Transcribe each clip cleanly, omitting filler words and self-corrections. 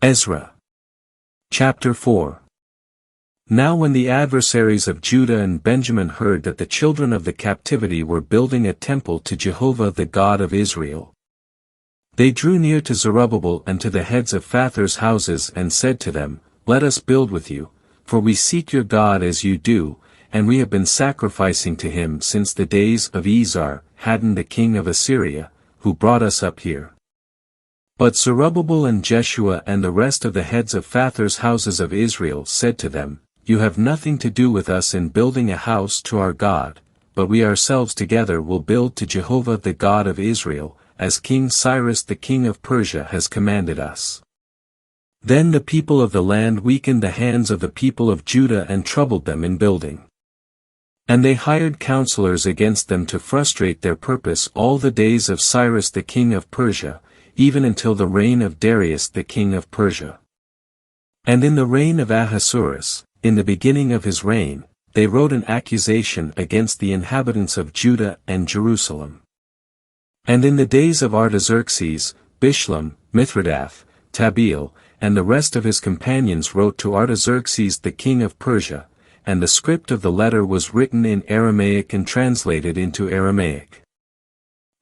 Ezra Chapter 4. Now when the adversaries of Judah and Benjamin heard that the children of the captivity were building a temple to Jehovah the God of Israel, they drew near to Zerubbabel and to the heads of Phather's houses and said to them, Let us build with you, for we seek your God as you do, and we have been sacrificing to him since the days of Esar, Haddon the king of Assyria, who brought us up here. But Zerubbabel and Jeshua and the rest of the heads of Phather's houses of Israel said to them, You have nothing to do with us in building a house to our God, but we ourselves together will build to Jehovah the God of Israel, as King Cyrus the king of Persia has commanded us. Then the people of the land weakened the hands of the people of Judah and troubled them in building. And they hired counselors against them to frustrate their purpose all the days of Cyrus the king of Persia, even until the reign of Darius the king of Persia. And in the reign of Ahasuerus, in the beginning of his reign, they wrote an accusation against the inhabitants of Judah and Jerusalem. And in the days of Artaxerxes, Bishlam, Mithridath, Tabeel, and the rest of his companions wrote to Artaxerxes the king of Persia, and the script of the letter was written in Aramaic and translated into Aramaic.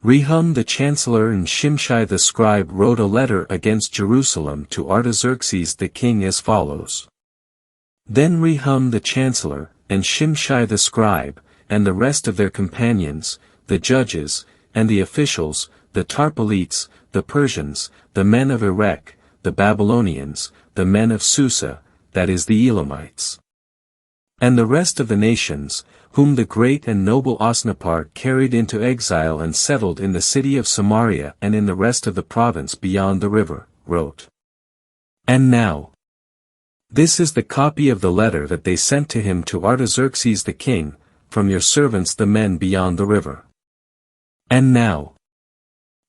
Rehum the chancellor and Shimshai the scribe wrote a letter against Jerusalem to Artaxerxes the king as follows. Then Rehum the chancellor, and Shimshai the scribe, and the rest of their companions, the judges, and the officials, the Tarpelites, the Persians, the men of Erech, the Babylonians, the men of Susa, that is the Elamites, and the rest of the nations, whom the great and noble Osnappar carried into exile and settled in the city of Samaria and in the rest of the province beyond the river, wrote. And now, this is the copy of the letter that they sent to him to Artaxerxes the king, from your servants the men beyond the river. And now,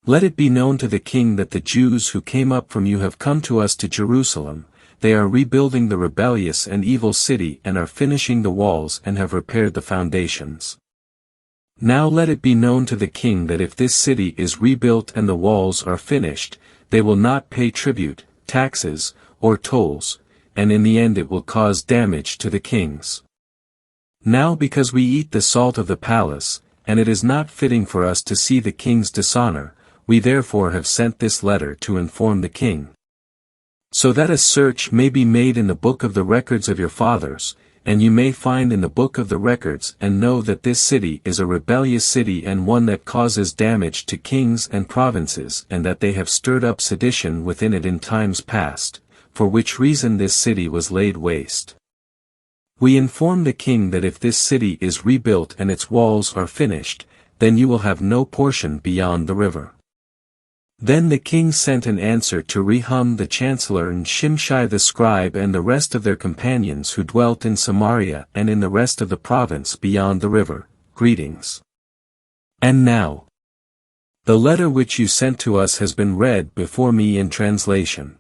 let it be known to the king that the Jews who came up from you have come to us to Jerusalem. They are rebuilding the rebellious and evil city and are finishing the walls and have repaired the foundations. Now let it be known to the king that if this city is rebuilt and the walls are finished, they will not pay tribute, taxes, or tolls, and in the end it will cause damage to the kings. Now because we eat the salt of the palace, and it is not fitting for us to see the king's dishonor, we therefore have sent this letter to inform the king, so that a search may be made in the book of the records of your fathers, and you may find in the book of the records and know that this city is a rebellious city and one that causes damage to kings and provinces and that they have stirred up sedition within it in times past, for which reason this city was laid waste. We inform the king that if this city is rebuilt and its walls are finished, then you will have no portion beyond the river. Then the king sent an answer to Rehum the chancellor and Shimshai the scribe and the rest of their companions who dwelt in Samaria and in the rest of the province beyond the river, Greetings. And now, the letter which you sent to us has been read before me in translation.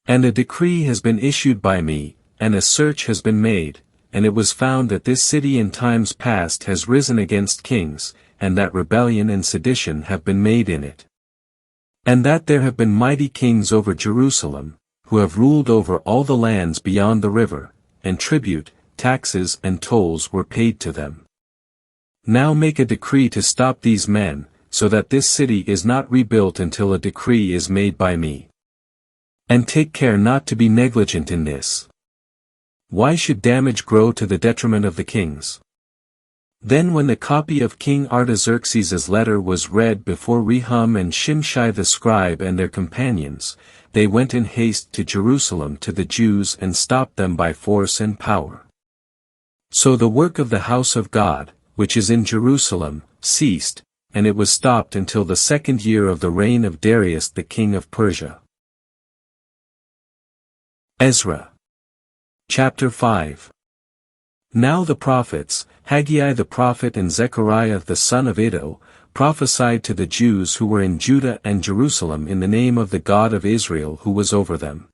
And a decree has been issued by me, and a search has been made, and it was found that this city in times past has risen against kings, and that rebellion and sedition have been made in it. And that there have been mighty kings over Jerusalem, who have ruled over all the lands beyond the river, and tribute, taxes and tolls were paid to them. Now make a decree to stop these men, so that this city is not rebuilt until a decree is made by me. And take care not to be negligent in this. Why should damage grow to the detriment of the kings? Then when the copy of King Artaxerxes' letter was read before Rehum and Shimshai the scribe and their companions, they went in haste to Jerusalem to the Jews and stopped them by force and power. So the work of the house of God, which is in Jerusalem, ceased, and it was stopped until the 2nd year of the reign of Darius the king of Persia. Ezra Chapter 5. Now the prophets, Haggai the prophet and Zechariah the son of Iddo, prophesied to the Jews who were in Judah and Jerusalem in the name of the God of Israel who was over them.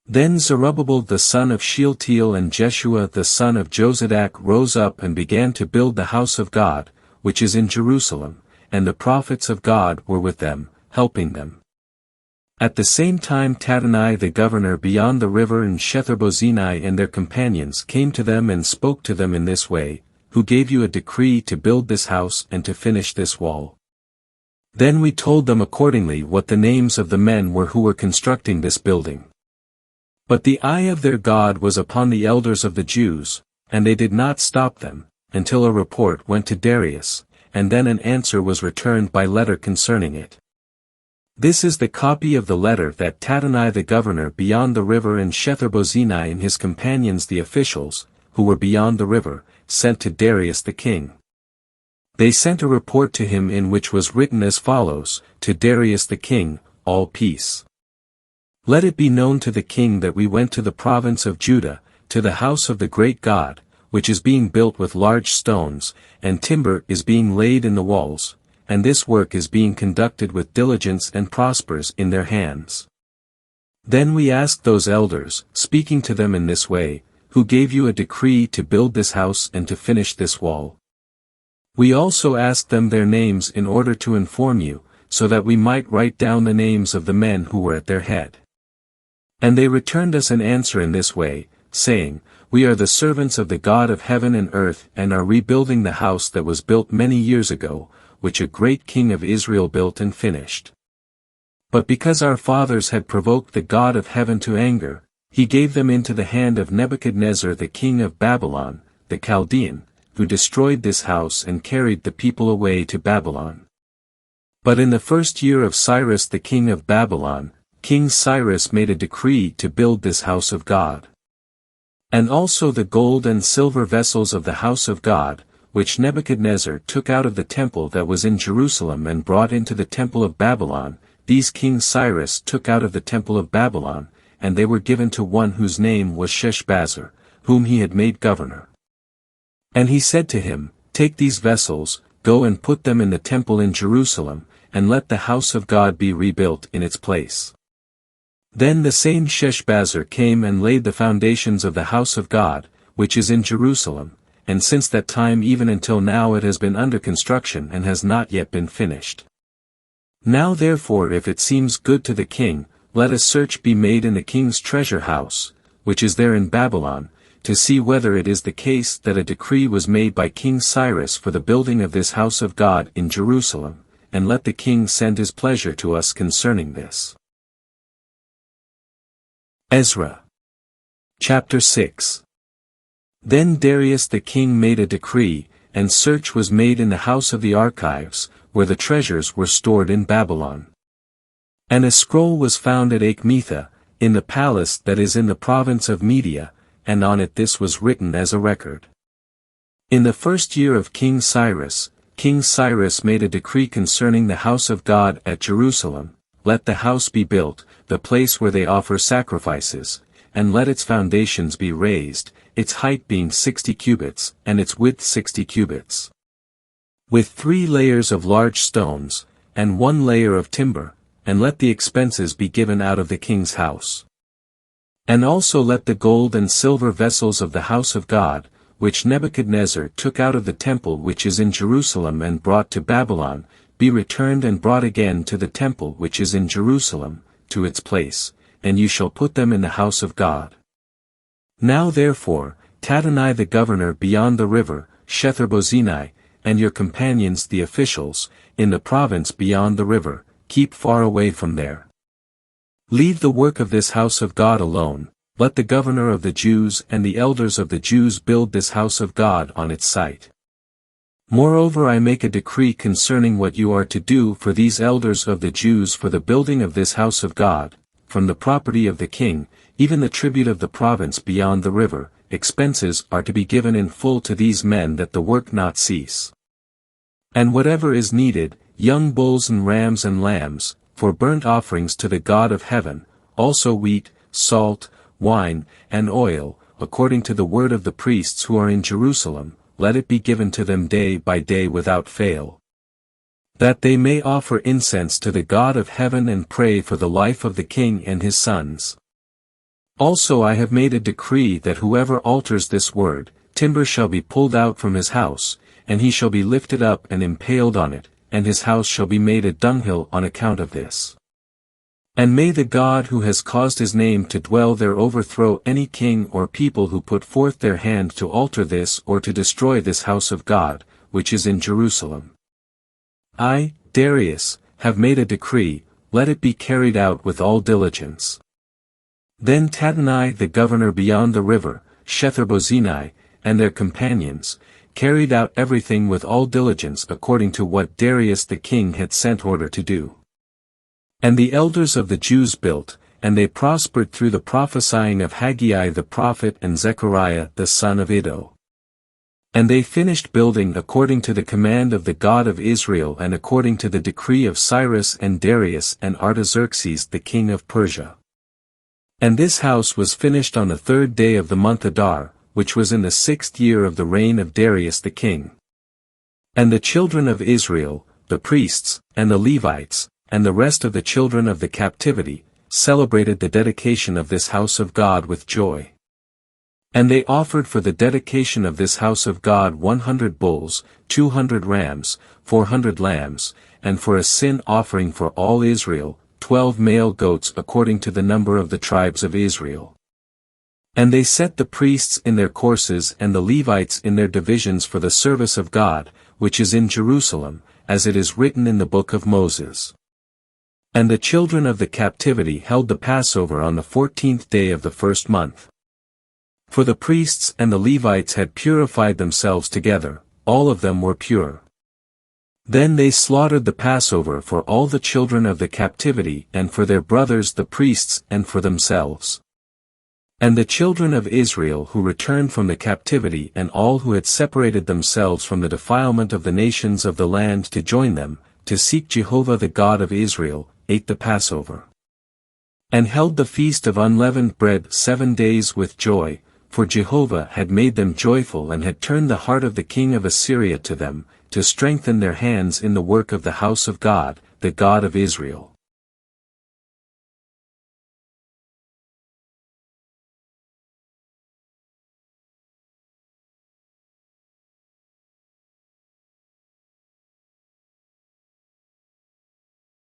Then Zerubbabel the son of Shealtiel and Jeshua the son of Jozadak rose up and began to build the house of God, which is in Jerusalem, and the prophets of God were with them, helping them. At the same time Tattenai the governor beyond the river and Shethar-bozenai and their companions came to them and spoke to them in this way, who gave you a decree to build this house and to finish this wall. Then we told them accordingly what the names of the men were who were constructing this building. But the eye of their God was upon the elders of the Jews, and they did not stop them, until a report went to Darius, and then an answer was returned by letter concerning it. This is the copy of the letter that Tattenai the governor beyond the river and Shethar-bozenai and his companions the officials, who were beyond the river, sent to Darius the king. They sent a report to him in which was written as follows, to Darius the king, all peace. Let it be known to the king that we went to the province of Judah, to the house of the great God, which is being built with large stones, and timber is being laid in the walls, and this work is being conducted with diligence and prospers in their hands. Then we asked those elders, speaking to them in this way, who gave you a decree to build this house and to finish this wall. We also asked them their names in order to inform you, so that we might write down the names of the men who were at their head. And they returned us an answer in this way, saying, We are the servants of the God of heaven and earth and are rebuilding the house that was built many years ago, which a great king of Israel built and finished. But because our fathers had provoked the God of heaven to anger, he gave them into the hand of Nebuchadnezzar the king of Babylon, the Chaldean, who destroyed this house and carried the people away to Babylon. But in the first year of Cyrus the king of Babylon, King Cyrus made a decree to build this house of God. And also the gold and silver vessels of the house of God, which Nebuchadnezzar took out of the temple that was in Jerusalem and brought into the temple of Babylon, these King Cyrus took out of the temple of Babylon, and they were given to one whose name was Sheshbazzar, whom he had made governor. And he said to him, Take these vessels, go and put them in the temple in Jerusalem, and let the house of God be rebuilt in its place. Then the same Sheshbazzar came and laid the foundations of the house of God, which is in Jerusalem, and since that time even until now it has been under construction and has not yet been finished. Now therefore if it seems good to the king, let a search be made in the king's treasure house, which is there in Babylon, to see whether it is the case that a decree was made by King Cyrus for the building of this house of God in Jerusalem, and let the king send his pleasure to us concerning this. Ezra Chapter 6. Then Darius the king made a decree, and search was made in the house of the archives, where the treasures were stored in Babylon. And a scroll was found at Achmetha, in the palace that is in the province of Media, and on it this was written as a record. In the first year of King Cyrus made a decree concerning the house of God at Jerusalem, Let the house be built, the place where they offer sacrifices, and let its foundations be raised, its height being 60 cubits, and its width 60 cubits. With 3 layers of large stones, and 1 layer of timber, and let the expenses be given out of the king's house. And also let the gold and silver vessels of the house of God, which Nebuchadnezzar took out of the temple which is in Jerusalem and brought to Babylon, be returned and brought again to the temple which is in Jerusalem, to its place, and you shall put them in the house of God. Now therefore, Tattenai the governor beyond the river, Shethar-bozenai, and your companions the officials, in the province beyond the river, keep far away from there. Leave the work of this house of God alone, let the governor of the Jews and the elders of the Jews build this house of God on its site. Moreover I make a decree concerning what you are to do for these elders of the Jews for the building of this house of God, from the property of the king, even the tribute of the province beyond the river, expenses are to be given in full to these men that the work not cease. And whatever is needed, young bulls and rams and lambs, for burnt offerings to the God of heaven, also wheat, salt, wine, and oil, according to the word of the priests who are in Jerusalem, let it be given to them day by day without fail. That they may offer incense to the God of heaven and pray for the life of the king and his sons. Also I have made a decree that whoever alters this word, timber shall be pulled out from his house, and he shall be lifted up and impaled on it, and his house shall be made a dunghill on account of this. And may the God who has caused his name to dwell there overthrow any king or people who put forth their hand to alter this or to destroy this house of God, which is in Jerusalem. I, Darius, have made a decree, let it be carried out with all diligence. Then Tattenai the governor beyond the river, Shethar-bozenai, and their companions, carried out everything with all diligence according to what Darius the king had sent order to do. And the elders of the Jews built, and they prospered through the prophesying of Haggai the prophet and Zechariah the son of Iddo. And they finished building according to the command of the God of Israel and according to the decree of Cyrus and Darius and Artaxerxes the king of Persia. And this house was finished on the 3rd day of the month Adar, which was in the 6th year of the reign of Darius the king. And the children of Israel, the priests, and the Levites, and the rest of the children of the captivity, celebrated the dedication of this house of God with joy. And they offered for the dedication of this house of God 100 bulls, 200 rams, 400 lambs, and for a sin offering for all Israel, 12 male goats according to the number of the tribes of Israel. And they set the priests in their courses and the Levites in their divisions for the service of God, which is in Jerusalem, as it is written in the book of Moses. And the children of the captivity held the Passover on the 14th day of the 1st month. For the priests and the Levites had purified themselves together, all of them were pure. Then they slaughtered the Passover for all the children of the captivity and for their brothers the priests and for themselves. And the children of Israel who returned from the captivity and all who had separated themselves from the defilement of the nations of the land to join them, to seek Jehovah the God of Israel, ate the Passover. And held the feast of unleavened bread 7 days with joy, for Jehovah had made them joyful and had turned the heart of the king of Assyria to them, to strengthen their hands in the work of the house of God, the God of Israel.